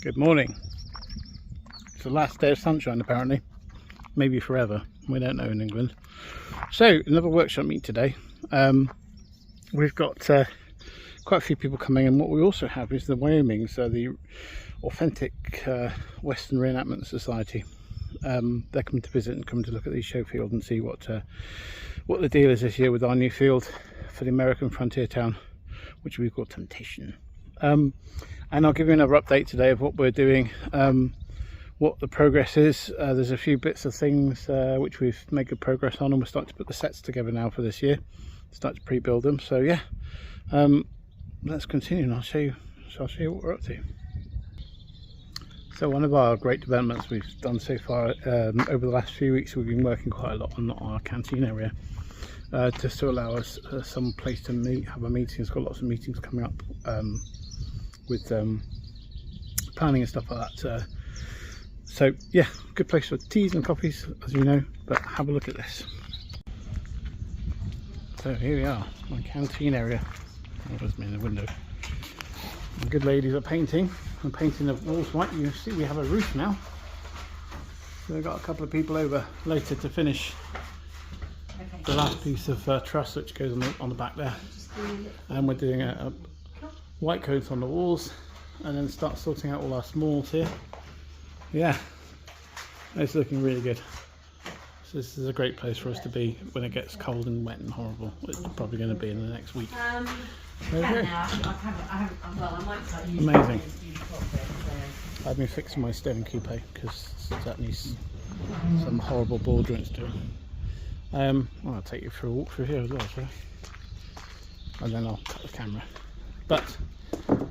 Good morning. It's the last day of sunshine apparently, maybe forever, we don't know in England. So another workshop meet today. We've got quite a few people coming, and what we also have is the wyomings, the authentic Western Reenactment Society. They're coming to visit and coming to look at these show fields and see what the deal is this year with our new field for the American frontier town, which we've called Temptation. And I'll give you another update today of what we're doing, what the progress is. There's a few bits of things which we've made good progress on, and we're starting to put the sets together now for this year, start to pre-build them. So yeah, let's continue and I'll show you what we're up to. So one of our great developments we've done so far over the last few weeks, we've been working quite a lot on our canteen area, just to allow us some place to meet, have a meeting. It's got lots of meetings coming up with planning and stuff like that. So yeah, good place for teas and coffees, as you know. But have a look at this. So here we are, my canteen area. Oh, there's me in the window. The good ladies are painting. I'm painting the walls white. You see we have a roof now. So we've got a couple of people over later to finish the last piece of truss which goes on the back there. And we're doing a white coats on the walls, and then start sorting out all our smalls here. Yeah, it's looking really good. So this is a great place for us to be when it gets cold and wet and horrible. It's probably going to be in the next week. Amazing. I've been fixing my stone coupe because that needs some horrible ball joints doing. Well, I'll take you for a walk through here as well, shall I? And then I'll cut the camera. But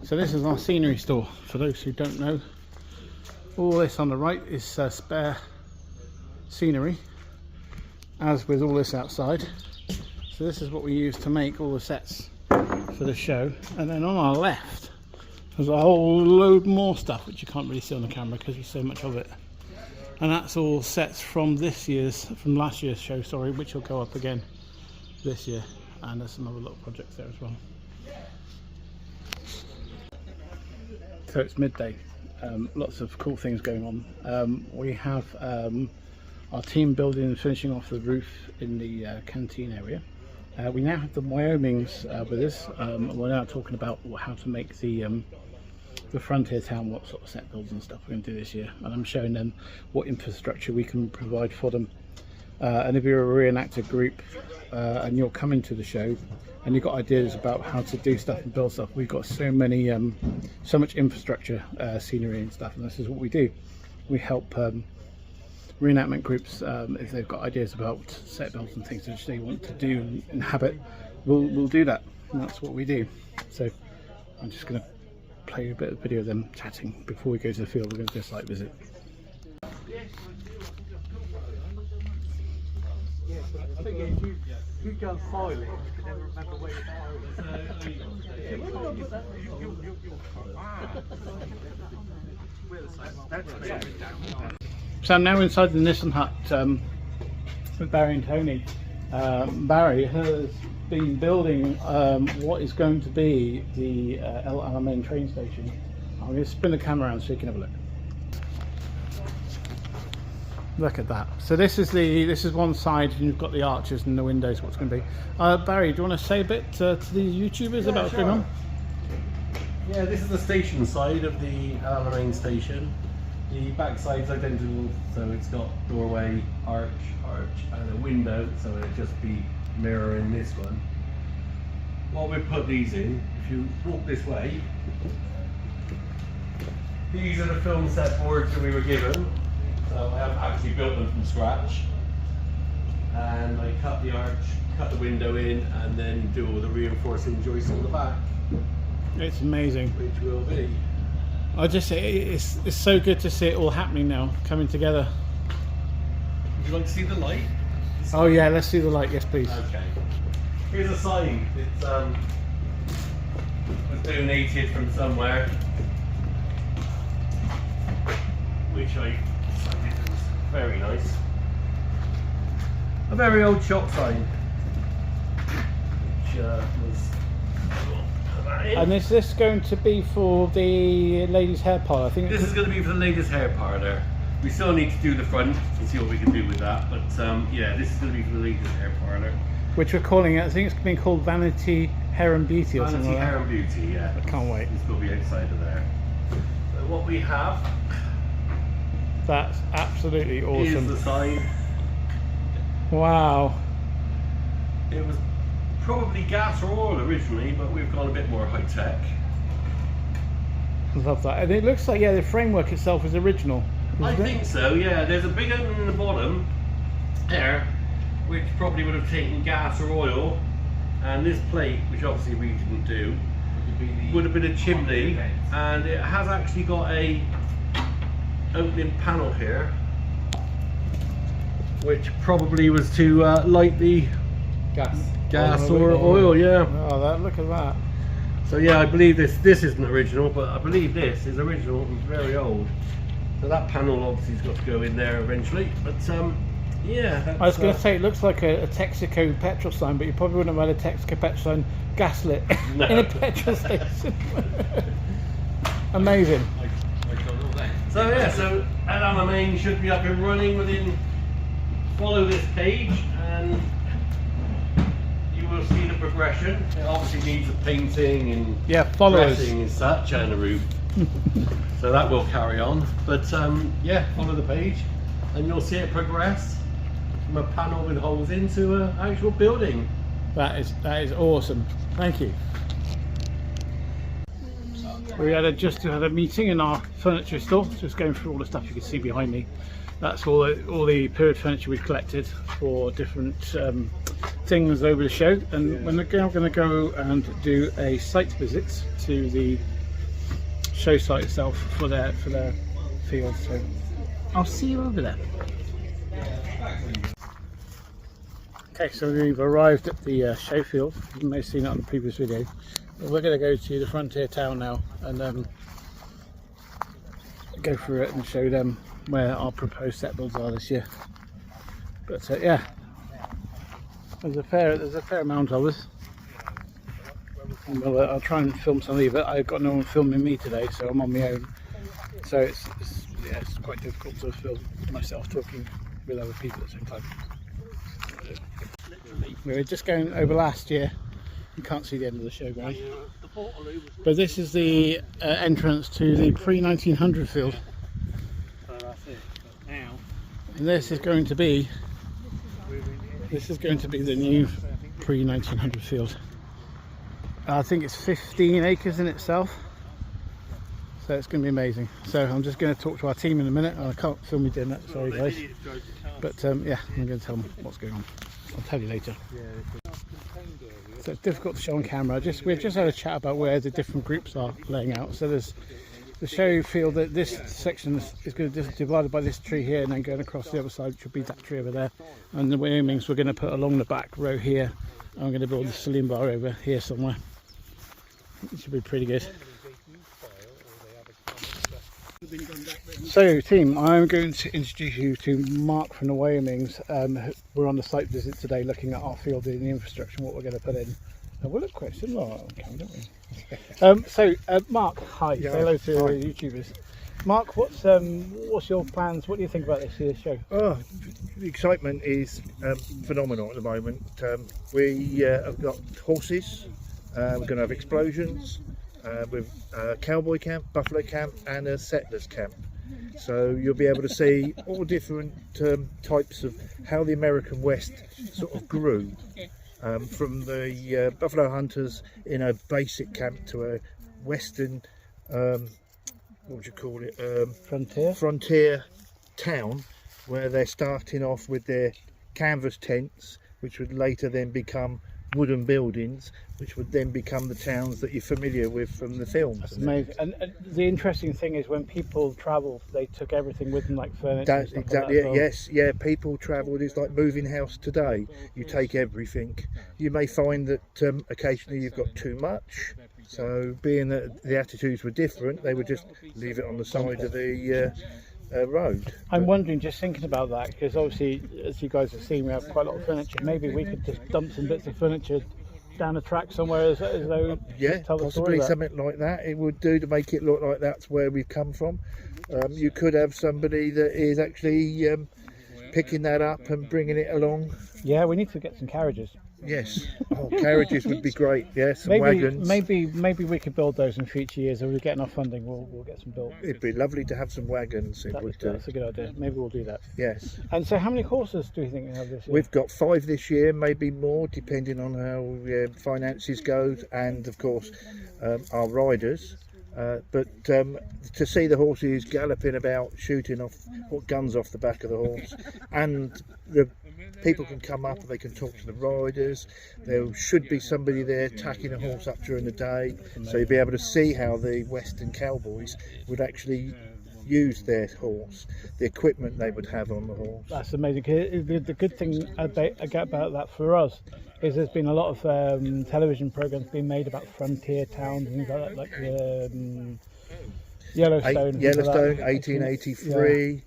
so this is our scenery store. For those who don't know, all this on the right is spare scenery, as with all this outside. So this is what we use to make all the sets for the show. And then on our left there's a whole load more stuff which you can't really see on the camera because there's so much of it. And that's all sets from last year's show, sorry, which will go up again this year. And there's some other little projects there as well. So it's midday, lots of cool things going on. We have our team building and finishing off the roof in the canteen area. We now have the wyomings with us. We're now talking about how to make the frontier town, what sort of set builds and stuff we're going to do this year, and I'm showing them what infrastructure we can provide for them. And if you're a reenactor group and you're coming to the show and you've got ideas about how to do stuff and build stuff, we've got so much infrastructure, scenery and stuff, and this is what we do. We help reenactment groups if they've got ideas about set builds and things which they want to do and inhabit. We'll do that, and that's what we do. So I'm just going to play a bit of video of them chatting before we go to the field. We're going to do a site visit. I think if you go filing, you can never remember where you So I'm now inside the Nissan hut with Barry and Tony. Barry has been building what is going to be the El Alamein train station. I'm going to spin the camera around so you can have a look. Look at that. So this is one side, and you've got the arches and the windows. What's going to be? Barry, do you want to say a bit to the YouTubers about what's going on? Yeah, this is the station side of the El Alamein station. The back side's identical, so it's got doorway, arch, and a window, so it'll just be mirroring this one. What we've put these in, if you walk this way, these are the film set boards that we were given. So I have actually built them from scratch, and I cut the arch, cut the window in, and then do all the reinforcing joists on the back. It's amazing. Which will be. I just say it's so good to see it all happening now, coming together. Would you like to see the light? Oh yeah, let's see the light. Yes, please. Okay. Here's a sign. It was donated from somewhere, which I decided was very nice. A very old shop sign, which was And is this going to be for the ladies' hair parlour? I think This is going to be for the ladies' hair parlour. We still need to do the front and see what we can do with that. But yeah, this is going to be for the ladies' hair parlour. which we're calling it. I think it's been called Vanity Hair and Beauty or something like that. Hair and Beauty, yeah. I can't wait. It's going to be outside of there. So what we have That's absolutely is awesome. the sign. Wow. It was probably gas or oil originally, but we've gone a bit more high tech. Love that. And it looks like, yeah, the framework itself is original. I think so, yeah. There's a big opening in the bottom there, which probably would have taken gas or oil, and this plate, which obviously we didn't do, would have been a chimney, and it has actually got a opening panel here, which probably was to light the gas or oil, yeah. Oh, look at that. So yeah, I believe this isn't original, but I believe this is original and very old. So that panel obviously has got to go in there eventually. But yeah, that's, I was going to say it looks like a Texaco petrol sign, but you probably wouldn't have had a Texaco petrol sign gaslit No. in a petrol station. Amazing. So yeah, so Alama Main should be up and running within. Follow this page and you will see the progression. It obviously needs a painting and dressing and such, and a roof. So that will carry on. But yeah, follow the page and you'll see it progress from a panel with holes into an actual building. That is awesome. Thank you. We just had a meeting in our furniture store, just going through all the stuff you can see behind me. That's all the period furniture we've collected for different things over the show, and we're now going to go and do a site visit to the show site itself for their field. So I'll see you over there. Okay, so we've arrived at the show field. You may have seen it on the previous video. But we're going to go to the frontier town now and go through it and show them where our proposed set builds are this year. But yeah, there's a fair amount of us. And I'll try and film some of you, but I've got no one filming me today, so I'm on my own. So it's quite difficult to film myself talking with other people at the same time. We were just going over last year. You can't see the end of the showground, but this is the entrance to the pre-1900 field. And this is going to be the new pre-1900 field. I think it's 15 acres in itself, so it's going to be amazing. So I'm just going to talk to our team in a minute. I can't film me doing that, sorry guys, but yeah, I'm going to tell them what's going on. I'll tell you later. So it's difficult to show on camera. We've just had a chat about where the different groups are laying out. So there's the show field, that this section is going to be divided by this tree here, and then going across the other side, which will be that tree over there. And the wyomings we're going to put along the back row here. I'm going to build the saline bar over here somewhere. It should be pretty good. So team, I'm going to introduce you to Mark from the Wyomings. We're on the site visit today looking at our field and the infrastructure and what we're going to put in. We look quite similar on camera, don't we? Mark, hi. Yeah, say hello to hi. the YouTubers. Mark, what's your plans? What do you think about this year's show? Oh, the excitement is phenomenal at the moment. We have got horses, we're going to have explosions, with a cowboy camp, buffalo camp and a settlers camp. So you'll be able to see all different types of how the American West sort of grew. From the buffalo hunters in a basic camp to a western, what would you call it? Frontier town, where they're starting off with their canvas tents, which would later then become wooden buildings, which would then become the towns that you're familiar with from the films. That's amazing. And the interesting thing is when people travel, they took everything with them, like furniture. That's and stuff exactly like that it. as well. Yes, yeah. People travelled. It's like moving house today. You take everything. You may find that occasionally you've got too much. So, being that the attitudes were different, they would just leave it on the side of the road. I'm wondering, just thinking about that, because obviously, as you guys have seen, we have quite a lot of furniture. Maybe we could just dump some bits of furniture down a track somewhere as though Yeah, tell the story possibly of that? something like that. It would do to make it look like that's where we've come from. You could have somebody that is actually picking that up and bringing it along. Yeah, we need to get some carriages. Yes, carriages would be great. Yeah, some Maybe wagons. maybe we could build those in future years. If we get enough funding, we'll get some built. It'd be lovely to have some wagons. It would do. That's a good idea. Maybe we'll do that. Yes. And so, how many horses do you think you have this year? We've got 5 this year, maybe more, depending on how finances go, and of course our riders. But to see the horses galloping about, shooting off guns off the back of the horse, and the people can come up and they can talk to the riders. There should be somebody there tacking a horse up during the day, so you'll be able to see how the Western cowboys would actually use their horse, the equipment they would have on the horse. That's amazing. The good thing about that for us is there's been a lot of television programs being made about frontier towns and things like that, like Yellowstone. Yellowstone, 1883.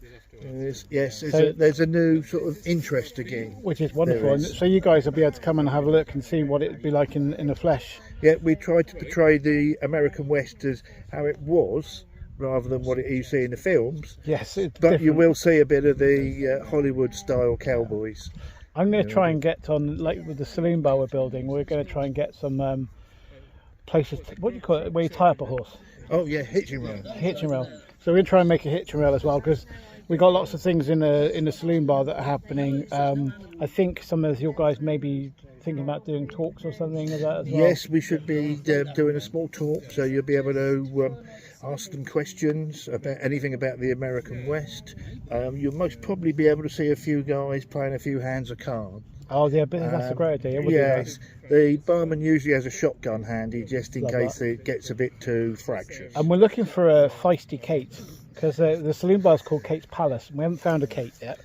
Yes, there's a new sort of interest again. Which is wonderful. And so you guys will be able to come and have a look and see what it'd be like in the flesh. Yeah, we tried to portray the American West as how it was, rather than what you see in the films. Yes, it's but different. You will see a bit of the Hollywood-style cowboys. I'm going to try and get on, like with the saloon bar we're building, we're going to try and get some places, what do you call it, where you tie up a horse? Oh yeah, hitching rail. Hitching rail. So we're going to try and make a hitching rail as well, because we've got lots of things in the saloon bar that are happening. I think some of your guys may be thinking about doing talks or something of that as well. Yes, we should be doing a small talk, so you'll be able to ask them questions about anything about the American West. You'll most probably be able to see a few guys playing a few hands of cards. Oh yeah, but that's a great idea. We'll yes, the barman usually has a shotgun handy just in Love case that. it gets a bit too fractious. And we're looking for a feisty Kate, because the saloon bar is called Kate's Palace, and we haven't found a Kate yet.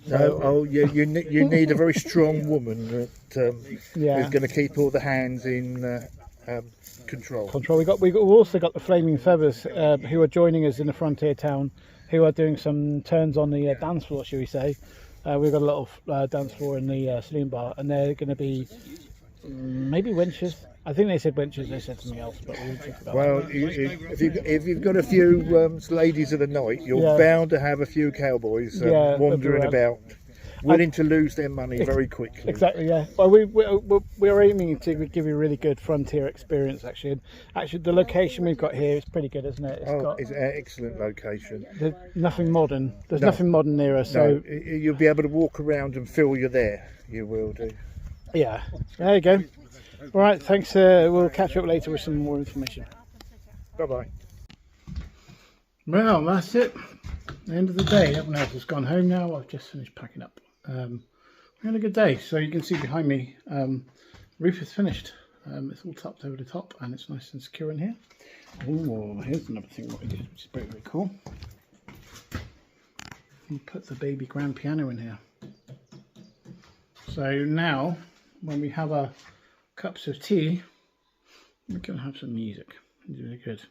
No, you need a very strong woman that is going to keep all the hands in control. We've also got the Flaming Feathers who are joining us in the frontier town, who are doing some turns on the dance floor, shall we say. We've got a little dance floor in the saloon bar, and they're going to be maybe wenches. I think they said wenches, they said something else, but we'll think about that. If you've got a few ladies of the night, you're bound to have a few cowboys wandering about, willing to lose their money very quickly. Exactly, yeah. Well, we're aiming to give you a really good frontier experience, actually. And actually, the location we've got here is pretty good, isn't it? It's an excellent location. There's nothing modern. There's nothing modern near us. So you'll be able to walk around and feel you're there. You will do. Yeah. There you go. All right, thanks. We'll catch up later with some more information. Bye-bye. Well, that's it. The end of the day. Everyone else has gone home now. I've just finished packing up. We had a good day. So you can see behind me, roof is finished. It's all topped over the top and it's nice and secure in here. Oh, here's another thing what we did, which is very, very cool. We put the baby grand piano in here. So now, when we have our cups of tea, we can have some music. It's really good.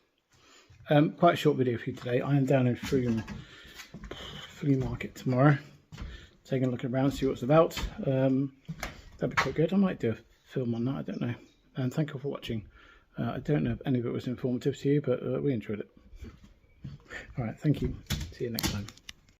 Quite a short video for you today. I am down in Flea Market tomorrow, taking a look around, see what it's about. That'd be quite good. I might do a film on that, I don't know. And thank you for watching. I don't know if any of it was informative to you, but we enjoyed it. Alright, thank you. See you next time.